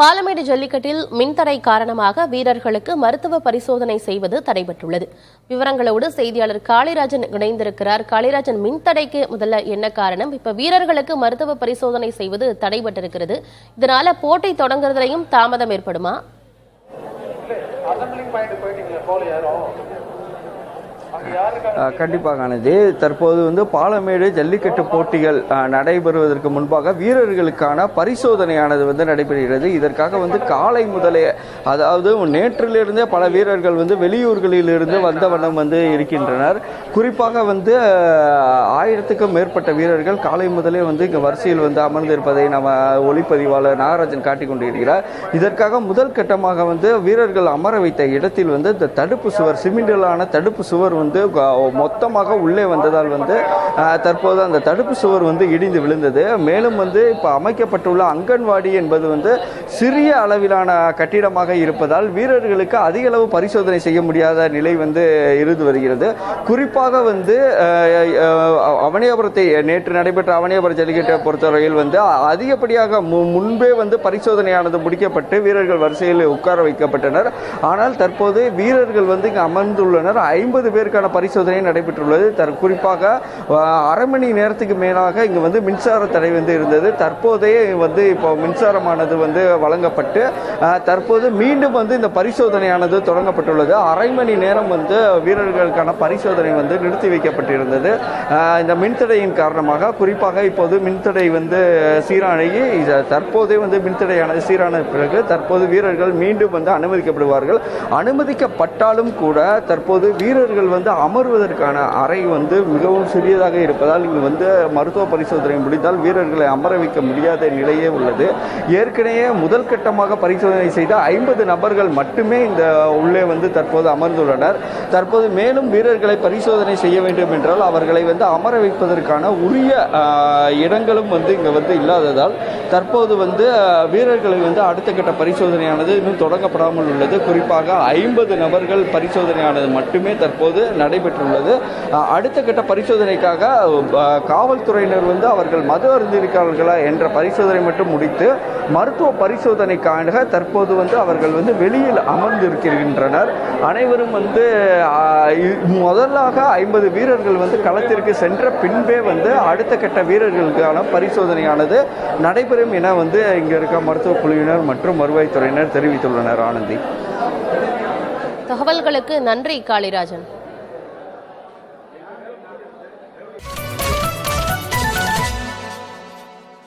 பாலமேடு ஜல்லிக்கட்டில் மின்தடை காரணமாக வீரர்களுக்கு மருத்துவ பரிசோதனை செய்வது தடைபட்டுள்ளது. விவரங்களோடு செய்தியாளர் காளிராஜன் இணைந்திருக்கிறார். காளிராஜன், மின்தடைக்கு முதல்ல என்ன காரணம்? இப்ப வீரர்களுக்கு மருத்துவ பரிசோதனை செய்வது தடைபட்டிருக்கிறது. இதனால போட்டி தொடங்குறதுலையும் தாமதம் ஏற்படுமா? கண்டிப்பாக தற்போது பாலமேடு ஜல்லிக்கட்டு போட்டிகள் நடைபெறுவதற்கு முன்பாக வீரர்களுக்கான பரிசோதனையானது நடைபெறுகிறது. இதற்காக காலை முதலே, அதாவது நேற்றிலிருந்தே பல வீரர்கள் வெளியூர்களிலிருந்து வந்த வண்ணம் இருக்கின்றனர். குறிப்பாக 1000க்கும் மேற்பட்ட வீரர்கள் காலை முதலே இங்கு வரிசையில் அமர்ந்திருப்பதை நம்ம ஒளிப்பதிவாளர் நாகராஜன் காட்டிக் கொண்டிருக்கிறார். இதற்காக முதல் கட்டமாக வீரர்கள் அமர வைத்த இடத்தில் இந்த தடுப்பு சுவர், சிமெண்டிலான தடுப்பு சுவர் மொத்தமாக உள்ளே வந்ததால் தற்போது அந்த தடுப்பு சுவர் இடிந்து விழுந்தது. மேலும் இப்ப அமைக்கப்பட்டுள்ள அங்கன்வாடி என்பது சிறிய அளவிலான கட்டிடமாக இருப்பதால் வீரர்களுக்கு அதிக அளவு பரிசோதனை செய்ய முடியாத நிலை இருந்து வருகிறது. குறிப்பாக அவனியாபுரத்தை நேற்று நடைபெற்ற அவனியாபுரம் ஜல்லிக்கட்டை பொறுத்தவரையில் அதிகப்படியாக முன்பே பரிசோதனையானது முடிக்கப்பட்டு வீரர்கள் வரிசையில் உட்கார வைக்கப்பட்டனர். ஆனால் தற்போது வீரர்கள் இங்கு அமர்ந்துள்ளனர். 50 பேருக்கான பரிசோதனை நடைபெற்றுள்ளது. குறிப்பாக அரை மணி நேரத்துக்கு மேலாக இங்கு மின்சார தடை இருந்தது. தற்போதைய இப்போ மின்சாரமானது வழங்கப்பட்டு தற்போது மீண்டும் இந்த பரிசோதனையானது தொடங்கப்பட்டுள்ளது. அரை மணி நேரம் வீரர்களுக்கான பரிசோதனை நிறுத்தி வைக்கப்பட்டிருந்தது. இந்த மின்தடையின் காரணமாக குறிப்பாக இப்போது மின்தடை சீரானி தற்போதே மின்தடையானது சீரான பிறகு தற்போது வீரர்கள் மீண்டும் அனுமதிக்கப்படுவார்கள். அனுமதிக்கப்பட்டாலும் கூட தற்போது வீரர்கள் அமர்வதற்கான அறை மிகவும் சிறியதாக இருப்பதால் இங்கு மருத்துவ பரிசோதனை முடிந்தால் வீரர்களை அமர வைக்க முடியாத நிலையே உள்ளது. ஏற்கனவே முதல் கட்டமாக பரிசோதனை செய்த 50 நபர்கள் மட்டுமே இந்த உள்ளே தற்போது அமர்ந்துள்ளனர். தற்போது மேலும் வீரர்களை பரிசோதனை செய்ய வேண்டும் என்றால் அவர்களை அமர வைப்பதற்கான உரிய இடங்களும் இங்கு இல்லாததால் தற்போது வீரர்களை அடுத்த கட்ட பரிசோதனையானது இன்னும் தொடங்கப்படாமல் உள்ளது. குறிப்பாக 50 நபர்கள் பரிசோதனையானது மட்டுமே தற்போது நடைபெற்றுள்ளது. அடுத்த கட்ட பரிசோதனைக்காக காவல்துறையினர் அவர்கள் மது அருந்திருக்கிறார்களா என்ற பரிசோதனை மட்டும் முடித்து மருத்துவ பரிசோதனைக்காக தற்போது அவர்கள் வெளியில் அமர்ந்திருக்கின்றனர். அனைவரும் முதலாக 50 வீரர்கள் களத்திற்கு சென்ற பின்பே அடுத்த கட்ட வீரர்களுக்கான பரிசோதனையானது நடைபெறும் என இங்க இருக்க மருத்துவ குழுவினர் மற்றும் வருவாய்த்துறையினர் தெரிவித்துள்ளனர். ஆனந்தி, தகவல்களுக்கு நன்றி காளிராஜன்.